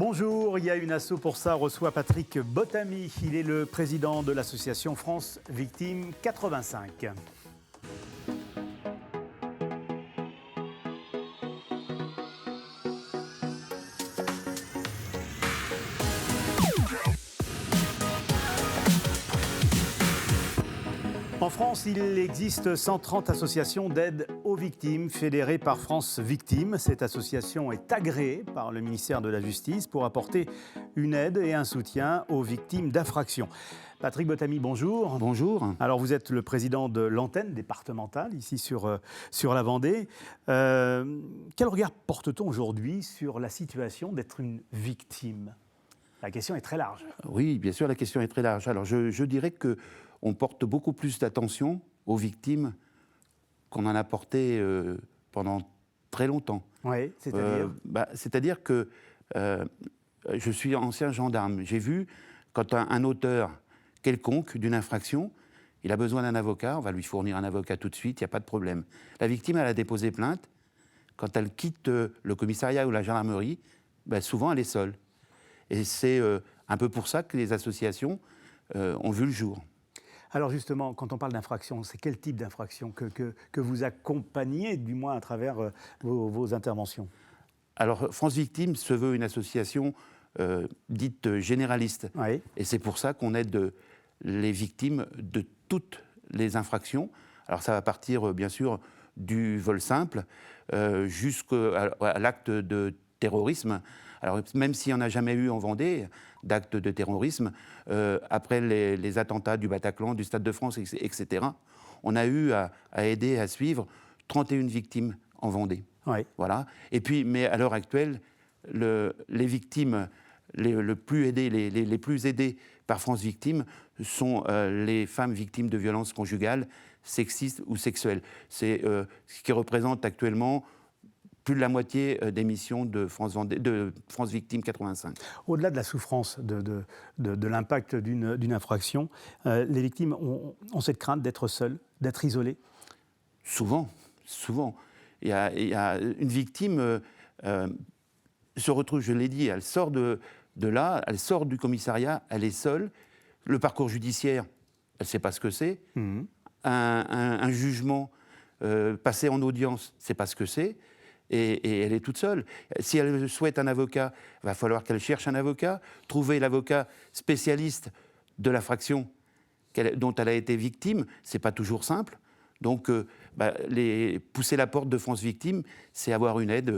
Bonjour, il y a une asso pour ça, reçoit Patrick Botamy. Il est le président de l'association France Victimes 85. En France, il existe 130 associations d'aide aux victimes fédérées par France Victimes. Cette association est agréée par le ministère de la Justice pour apporter une aide et un soutien aux victimes d'infractions. Patrick Botamy, bonjour. Bonjour. Alors vous êtes le président de l'antenne départementale ici sur la Vendée. Quel regard porte-t-on aujourd'hui sur la situation d'être une victime ? La question est très large. Oui, bien sûr, la question est très large. Alors je dirais qu'on porte beaucoup plus d'attention aux victimes qu'on en a porté pendant très longtemps. Oui, c'est-à-dire C'est-à-dire que je suis ancien gendarme. J'ai vu quand un auteur quelconque d'une infraction, il a besoin d'un avocat, on va lui fournir un avocat tout de suite, il n'y a pas de problème. La victime, elle a déposé plainte. Quand elle quitte le commissariat ou la gendarmerie, souvent elle est seule. Et c'est un peu pour ça que les associations ont vu le jour. Alors justement, quand on parle d'infraction, c'est quel type d'infraction que vous accompagnez, du moins à travers vos interventions ? Alors France Victimes se veut une association dite généraliste. Oui. Et c'est pour ça qu'on aide les victimes de toutes les infractions. Alors ça va partir bien sûr du vol simple jusqu'à l'acte de terrorisme. Alors même s'il n'y en a jamais eu en Vendée d'actes de terrorisme, après les attentats du Bataclan, du Stade de France, etc., on a eu à aider, à suivre 31 victimes en Vendée. Oui. Voilà. Et puis, mais à l'heure actuelle, les victimes les plus aidées par France Victimes sont les femmes victimes de violences conjugales, sexistes ou sexuelles. C'est ce qui représente actuellement plus de la moitié des missions de France Victimes 85. Au-delà de la souffrance, de l'impact d'une infraction, les victimes ont cette crainte d'être seules, d'être isolées ? Souvent. Il y a une victime se retrouve, je l'ai dit, elle sort de là, elle sort du commissariat, elle est seule. Le parcours judiciaire, elle ne sait pas ce que c'est. Mmh. Un jugement passé en audience, c'est pas ce que c'est. Et elle est toute seule. Si elle souhaite un avocat, il va falloir qu'elle cherche un avocat, trouver l'avocat spécialiste de l'infraction dont elle a été victime, c'est pas toujours simple. Donc, pousser la porte de France Victimes, c'est avoir une aide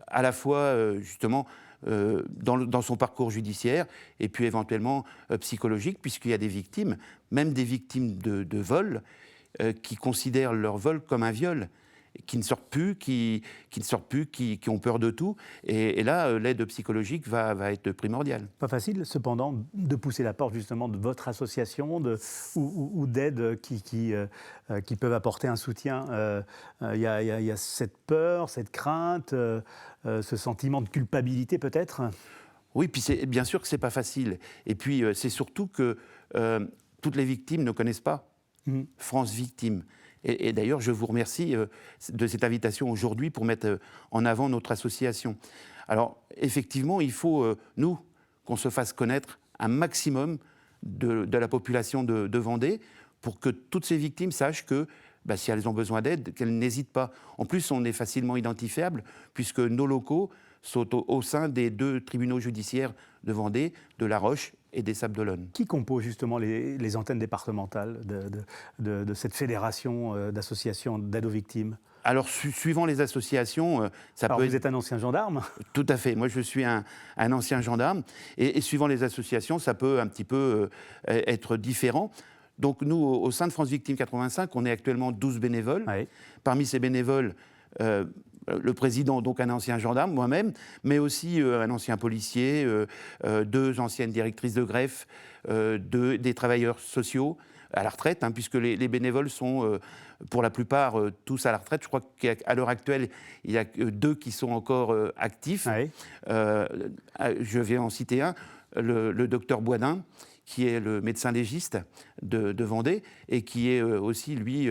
à la fois, justement, dans son parcours judiciaire et puis éventuellement psychologique, puisqu'il y a des victimes, même des victimes de vol, qui considèrent leur vol comme un viol, qui ne sortent plus, qui ont peur de tout. Et là, l'aide psychologique va être primordiale. Pas facile, cependant, de pousser la porte justement de votre association ou d'aides qui peuvent apporter un soutien. Il y a cette peur, cette crainte, ce sentiment de culpabilité peut-être ? Oui, puis bien sûr que ce n'est pas facile. Et puis, c'est surtout que toutes les victimes ne connaissent pas France Victimes. Et d'ailleurs, je vous remercie de cette invitation aujourd'hui pour mettre en avant notre association. Alors, effectivement, il faut, nous, qu'on se fasse connaître un maximum de la population de Vendée pour que toutes ces victimes sachent que si elles ont besoin d'aide, qu'elles n'hésitent pas. En plus, on est facilement identifiable puisque nos locaux sont au sein des 2 tribunaux judiciaires de Vendée, de La Roche et des Sables-d'Olonne. Qui compose justement les antennes départementales de cette fédération d'associations d'aide aux victimes ? Alors, suivant les associations, ça Alors peut vous êtes un ancien gendarme ? Tout à fait. Moi, je suis un ancien gendarme. Et suivant les associations, ça peut un petit peu être différent. Donc, nous, au sein de France Victimes 85, on est actuellement 12 bénévoles. Oui. Parmi ces bénévoles, le président, donc un ancien gendarme, moi-même, mais aussi un ancien policier, 2 anciennes directrices de greffe, des travailleurs sociaux à la retraite, puisque les bénévoles sont, pour la plupart, tous à la retraite. Je crois qu'à l'heure actuelle, il y a 2 qui sont encore actifs. Oui. Je vais en citer un, le docteur Boisdin, qui est le médecin légiste de Vendée et qui est aussi, lui,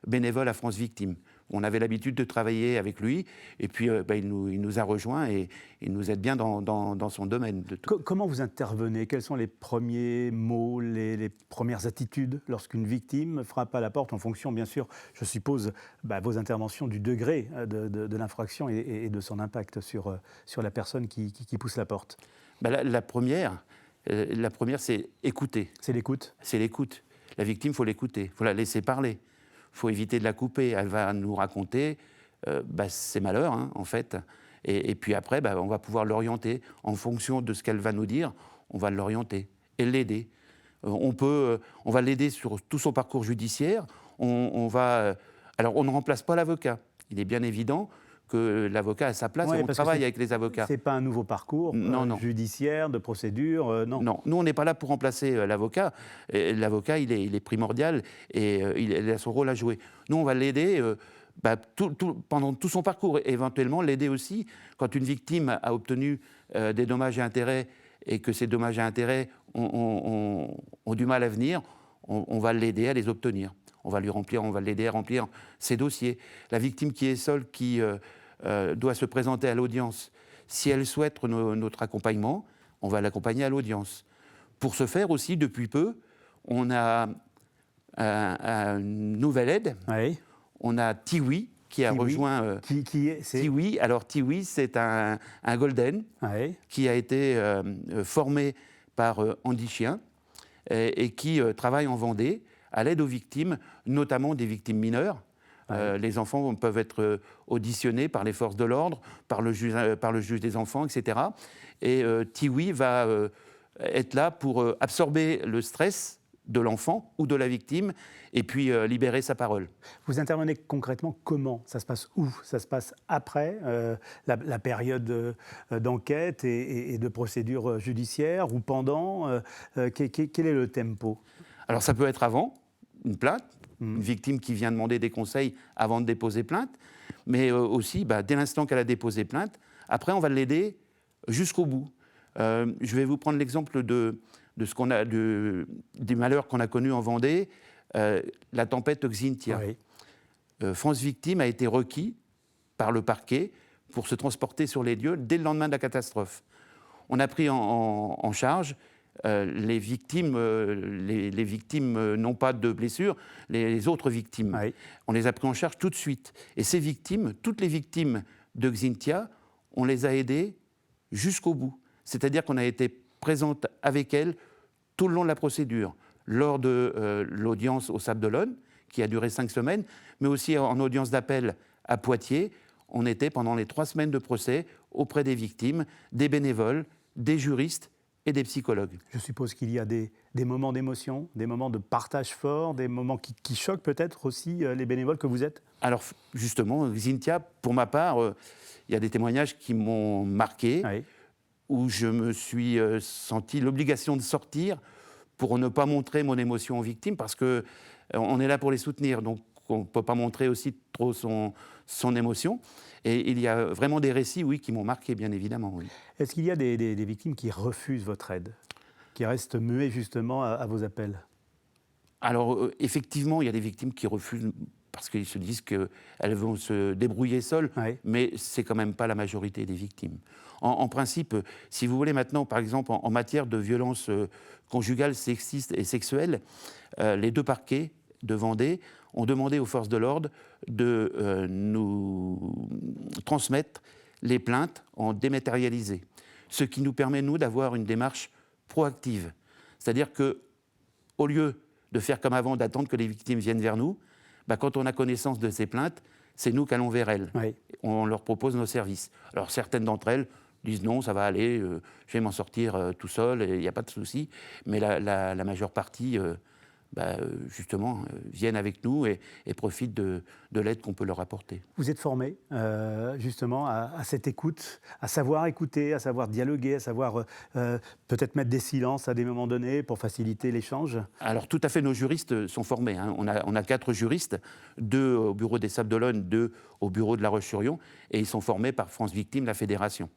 bénévole à France Victimes. On avait l'habitude de travailler avec lui, et puis il nous a rejoints et il nous aide bien dans son domaine. Comment vous intervenez? Quels sont les premiers mots, les premières attitudes lorsqu'une victime frappe à la porte, en fonction, bien sûr, je suppose, vos interventions du degré de l'infraction et de son impact sur la personne qui pousse la porte? La première, c'est écouter. C'est l'écoute? C'est l'écoute. La victime, il faut l'écouter, il faut la laisser parler. Il faut éviter de la couper. Elle va nous raconter ses malheurs, hein, en fait. Et puis après, on va pouvoir l'orienter. En fonction de ce qu'elle va nous dire, on va l'orienter et l'aider. On va l'aider sur tout son parcours judiciaire. Alors, on ne remplace pas l'avocat. Il est bien évident que l'avocat a sa place et on travaille avec les avocats. Ce n'est pas un nouveau parcours judiciaire, de procédure, non. Non, nous, on n'est pas là pour remplacer l'avocat. L'avocat, il est primordial et il a son rôle à jouer. Nous, on va l'aider pendant tout son parcours, et éventuellement l'aider aussi quand une victime a obtenu des dommages et intérêts et que ces dommages et intérêts ont du mal à venir, on va l'aider à les obtenir. On va l'aider à remplir ses dossiers. La victime qui est seule, qui doit se présenter à l'audience, si elle souhaite notre accompagnement, on va l'accompagner à l'audience. Pour ce faire aussi, depuis peu, on a une nouvelle aide. Oui. On a Tiwi qui a rejoint. Tiwi. Alors Tiwi, c'est un golden qui a été formé par Andy Chien et qui travaille en Vendée à l'aide aux victimes, notamment des victimes mineures. Les enfants peuvent être auditionnés par les forces de l'ordre, par le juge des enfants, etc. Et Tiwi va être là pour absorber le stress de l'enfant ou de la victime et puis libérer sa parole. Vous intervenez concrètement comment? Ça se passe où? Ça se passe après la période d'enquête et de procédure judiciaire ou pendant? Quel est le tempo? Alors ça peut être avant, une plainte, une victime qui vient demander des conseils avant de déposer plainte, mais aussi dès l'instant qu'elle a déposé plainte, après on va l'aider jusqu'au bout. Je vais vous prendre l'exemple des malheurs qu'on a connus en Vendée, la tempête Xynthia. Oui. France Victime a été requis par le parquet pour se transporter sur les lieux dès le lendemain de la catastrophe. On a pris en charge les victimes, les victimes non pas de blessures, les autres victimes. Oui. On les a pris en charge tout de suite. Et ces victimes, toutes les victimes de Xynthia, on les a aidées jusqu'au bout. C'est-à-dire qu'on a été présente avec elles tout le long de la procédure, lors de l'audience au Sables d'Olonne, qui a duré 5 semaines, mais aussi en audience d'appel à Poitiers. On était pendant les 3 semaines de procès auprès des victimes, des bénévoles, des juristes et des psychologues. Je suppose qu'il y a des moments d'émotion, des moments de partage fort, des moments qui choquent peut-être aussi les bénévoles que vous êtes? Alors justement, Xynthia, pour ma part, il y a des témoignages qui m'ont marqué, oui, où je me suis senti l'obligation de sortir pour ne pas montrer mon émotion aux victimes, parce qu'on est là pour les soutenir, donc on ne peut pas montrer aussi trop son émotion. Et il y a vraiment des récits, oui, qui m'ont marqué, bien évidemment. Oui. Est-ce qu'il y a des victimes qui refusent votre aide, qui restent muets justement à vos appels? Alors, effectivement, il y a des victimes qui refusent parce qu'ils se disent qu'elles vont se débrouiller seules, oui, mais ce n'est quand même pas la majorité des victimes. En principe, si vous voulez maintenant, par exemple, en matière de violences conjugales, sexistes et sexuelles, les 2 parquets de Vendée ont demandé aux forces de l'ordre de nous transmettre les plaintes en dématérialisé, ce qui nous permet, nous, d'avoir une démarche proactive. C'est-à-dire qu'au lieu de faire comme avant, d'attendre que les victimes viennent vers nous, quand on a connaissance de ces plaintes, c'est nous qui allons vers elles. Oui. On leur propose nos services. Alors certaines d'entre elles disent non, ça va aller, je vais m'en sortir tout seul, il n'y a pas de souci. Mais la majeure partie, justement, viennent avec nous et profitent de l'aide qu'on peut leur apporter. Vous êtes formé justement à cette écoute, à savoir écouter, à savoir dialoguer, à savoir peut-être mettre des silences à des moments donnés pour faciliter l'échange? Alors tout à fait, nos juristes sont formés. Hein. On a 4 juristes, 2 au bureau des Sables d'Olonne, 2 au bureau de La Roche-sur-Yon, et ils sont formés par France Victime, la fédération.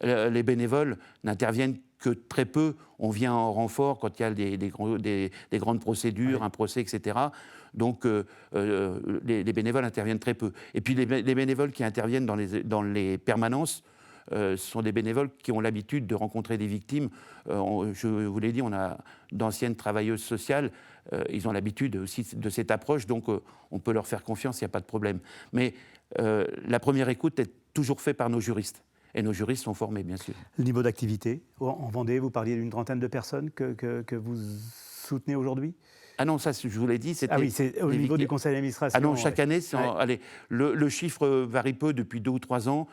Les bénévoles n'interviennent que très peu. On vient en renfort quand il y a des grandes procédures, un procès, etc. Donc les bénévoles interviennent très peu. Et puis les bénévoles qui interviennent dans les permanences, ce sont des bénévoles qui ont l'habitude de rencontrer des victimes. Je vous l'ai dit, on a d'anciennes travailleuses sociales. Ils ont l'habitude aussi de cette approche, donc on peut leur faire confiance, il n'y a pas de problème. Mais la première écoute est toujours faite par nos juristes. Et nos juristes sont formés, bien sûr. Le niveau d'activité en Vendée, vous parliez d'une trentaine de personnes que vous soutenez aujourd'hui? Ah non, ça, je vous l'ai dit, c'était... Ah oui, c'est au niveau du conseil d'administration. Ah non, chaque année, Ouais. allez, le chiffre varie peu depuis 2 ou 3 ans.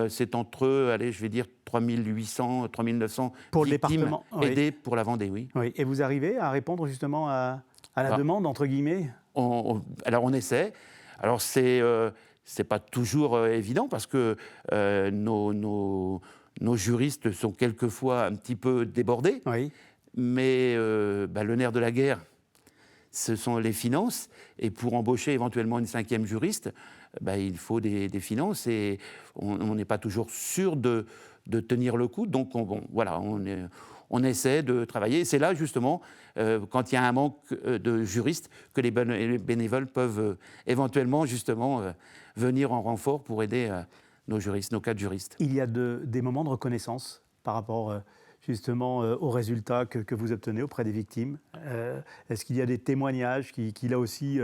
C'est entre, allez, je vais dire 3800, 3900 Pour le victimes département, oui. aidées pour la Vendée, oui. Oui. Et vous arrivez à répondre justement à la demande, entre guillemets? Alors on essaie. Alors c'est pas toujours évident parce que nos juristes sont quelquefois un petit peu débordés. Oui. Mais le nerf de la guerre, ce sont les finances. Et pour embaucher éventuellement une 5e juriste, il faut des finances. Et on n'est pas toujours sûr de tenir le coup. Donc on essaie de travailler. C'est là, justement, quand il y a un manque de juristes, que les bénévoles peuvent éventuellement, justement, venir en renfort pour aider nos juristes, nos 4 juristes. Il y a des moments de reconnaissance par rapport justement aux résultats que vous obtenez auprès des victimes. Est-ce qu'il y a des témoignages qui là aussi,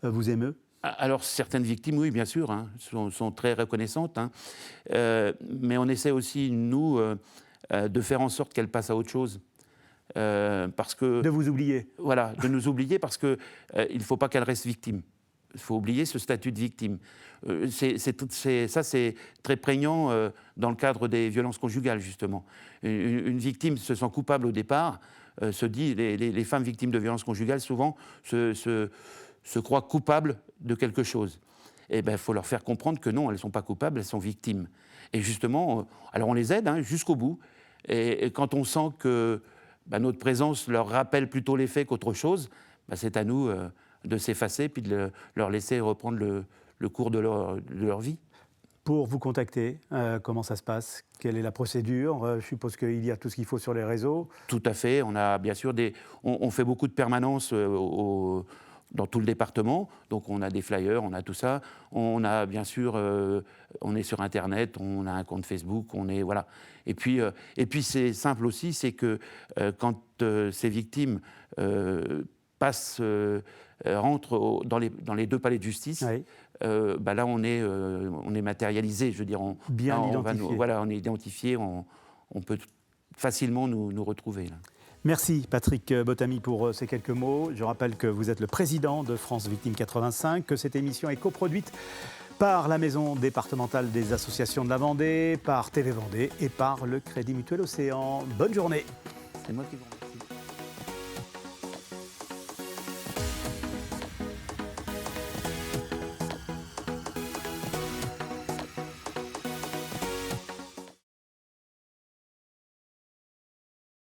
vous émeut? Alors, certaines victimes, oui, bien sûr, sont très reconnaissantes. Mais on essaie aussi, nous, de faire en sorte qu'elles passent à autre chose. Parce que, de vous oublier. Voilà, de nous oublier parce qu'il ne faut pas qu'elles restent victimes. Il faut oublier ce statut de victime. Ça, c'est très prégnant dans le cadre des violences conjugales, justement. Une victime se sent coupable au départ, se dit, les femmes victimes de violences conjugales, souvent, se croient coupables de quelque chose. Et il faut leur faire comprendre que non, elles ne sont pas coupables, elles sont victimes. Et justement, alors on les aide jusqu'au bout. Et quand on sent que notre présence leur rappelle plutôt les faits qu'autre chose, c'est à nous de s'effacer puis de leur laisser reprendre le cours de leur vie. Pour vous contacter, comment ça se passe? Quelle est la procédure? Je suppose qu'il y a tout ce qu'il faut sur les réseaux. Tout à fait. On a bien sûr on fait beaucoup de permanences dans tout le département. Donc on a des flyers, on a tout ça. On a bien sûr, on est sur Internet, on a un compte Facebook, voilà. Et puis c'est simple aussi, c'est que quand ces victimes rentrent dans les 2 palais de justice, oui. Là on est matérialisé, je veux dire, bien identifié. On est identifié, on peut facilement nous retrouver là. Merci Patrick Botamy pour ces quelques mots. Je rappelle que vous êtes le président de France Victime 85, que cette émission est coproduite par la Maison départementale des associations de la Vendée, par TV Vendée et par le Crédit Mutuel Océan. Bonne journée. C'est moi qui vous remercie.